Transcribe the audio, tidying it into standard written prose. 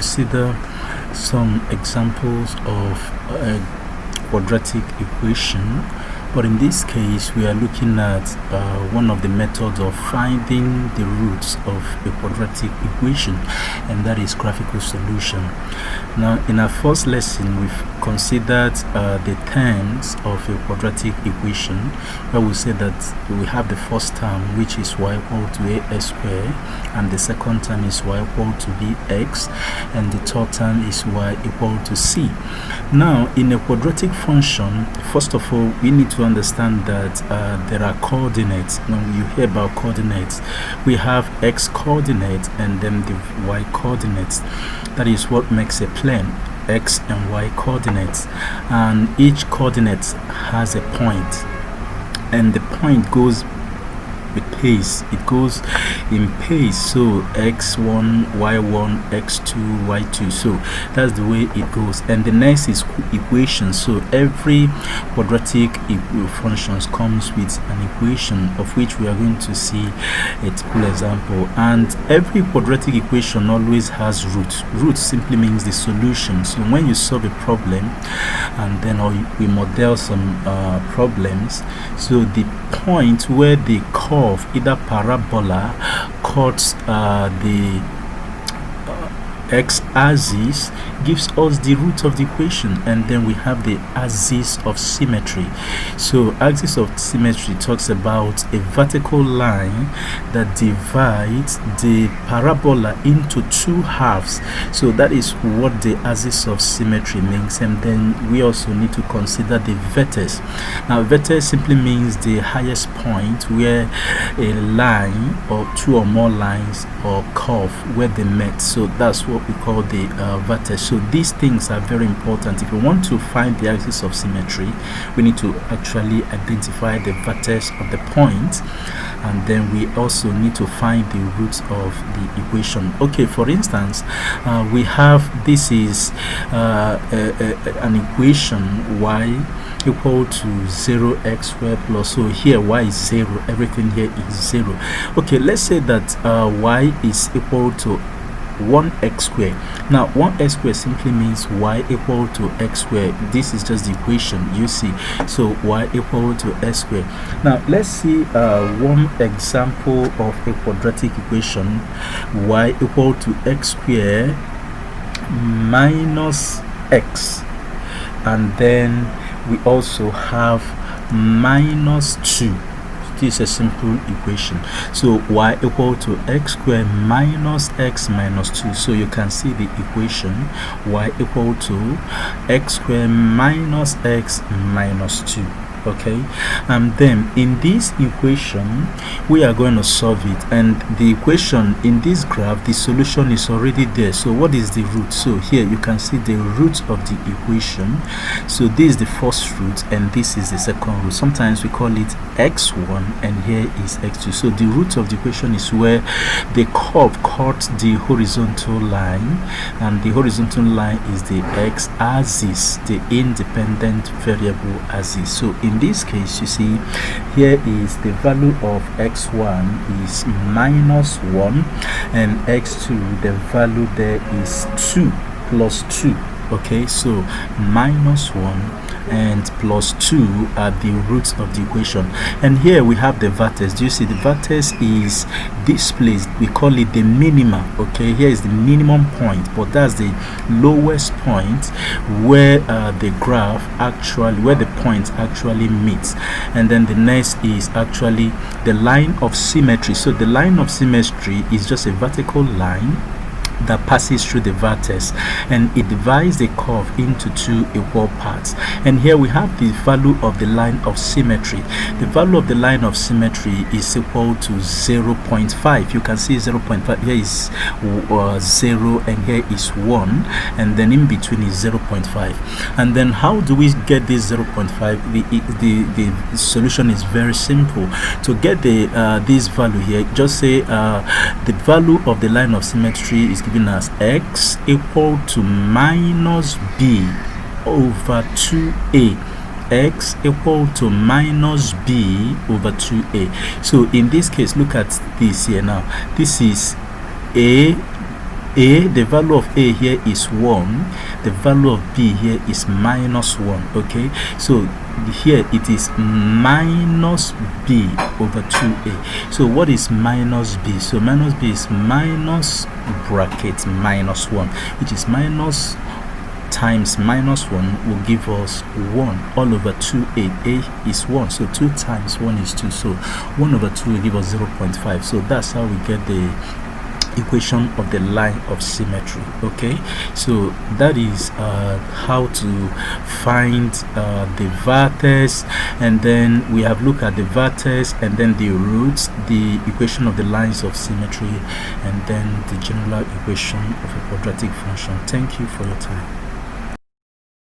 consider some examples of a quadratic equation, but in this case we are looking at one of the methods of finding the roots of a quadratic equation, and that is graphical solution. Now, in our first lesson we've considered the terms of a quadratic equation, where we say that we have the first term, which is y equal to ax squared, and the second term is y equal to bx, and the third term is y equal to c. Now, in a quadratic function, first of all we need to understand that there are coordinates. When you hear about coordinates, we have x coordinates and then the y coordinates. That is what makes a plane, x and y coordinates, and each coordinate has a point, and the point goes with pace. It goes in pace, so x1, y1, x2, y2, so that's the way it goes. And the next is equation. So every quadratic functions comes with an equation, of which we are going to see a typical example. And every quadratic equation always has roots. Roots simply means the solution. So when you solve a problem, and then we model some problems, so the point where the curve, either parabola, cuts the x-axis, gives us the root of the equation. And then we have the axis of symmetry. So axis of symmetry talks about a vertical line that divides the parabola into two halves. So that is what the axis of symmetry means. And then we also need to consider the vertex. Now, vertex simply means the highest point where a line or two or more lines or curve where they met. So that's what we call the vertex. So these things are very important. If we want to find the axis of symmetry, we need to actually identify the vertex of the point, and then we also need to find the roots of the equation. Okay, for instance, we have, this is an equation, y equal to 0x squared plus, so here y is 0, everything here is 0. Okay, let's say that y is equal to 1x squared. Now 1x squared simply means y equal to x squared. This is just the equation, you see. So y equal to x squared. Now let's see one example of a quadratic equation, y equal to x squared minus x, and then we also have minus 2. This is a simple equation. So y equal to x squared minus x minus 2. So you can see the equation, y equal to x squared minus x minus 2. Okay, and then in this equation we are going to solve it, and the equation in this graph, the solution is already there. So what is the root? So here you can see the root of the equation. So this is the first root and this is the second root. Sometimes we call it x1 and here is x2. So the root of the equation is where the curve cuts the horizontal line, and the horizontal line is the x-axis, the independent variable axis. So in this case, you see here is the value of x1 is minus 1, and x2, the value there is 2 plus 2. Okay, so minus 1 and plus 2 are the roots of the equation. And here we have the vertex. Do you see the vertex is this place? We call it the minima. Okay, here is the minimum point, but that's the lowest point where the graph actually, where the point actually meets. And then the next is actually the line of symmetry. So the line of symmetry is just a vertical line that passes through the vertex, and it divides the curve into two equal parts. And here we have the value of the line of symmetry. The value of the line of symmetry is equal to 0.5. You can see 0.5. Here is 0 and here is 1, and then in between is 0.5. And then how do we get this 0.5? The solution is very simple. To get the this value here, just say the value of the line of symmetry is given as x equal to minus b over 2a. X equal to minus b over 2a. So in this case, look at this here now. This is a A, the value of A here is 1, the value of B here is minus 1. Okay, so here it is minus B over 2A. So what is minus B? So minus B is minus bracket minus 1, which is minus times minus 1 will give us 1 all over 2A. A is 1, so 2 times 1 is 2, so 1 over 2 will give us 0.5. So that's how we get the equation of the line of symmetry. Okay, so that is how to find the vertex, and then we have looked at the vertex and then the roots, the equation of the lines of symmetry, and then the general equation of a quadratic function. Thank you for your time.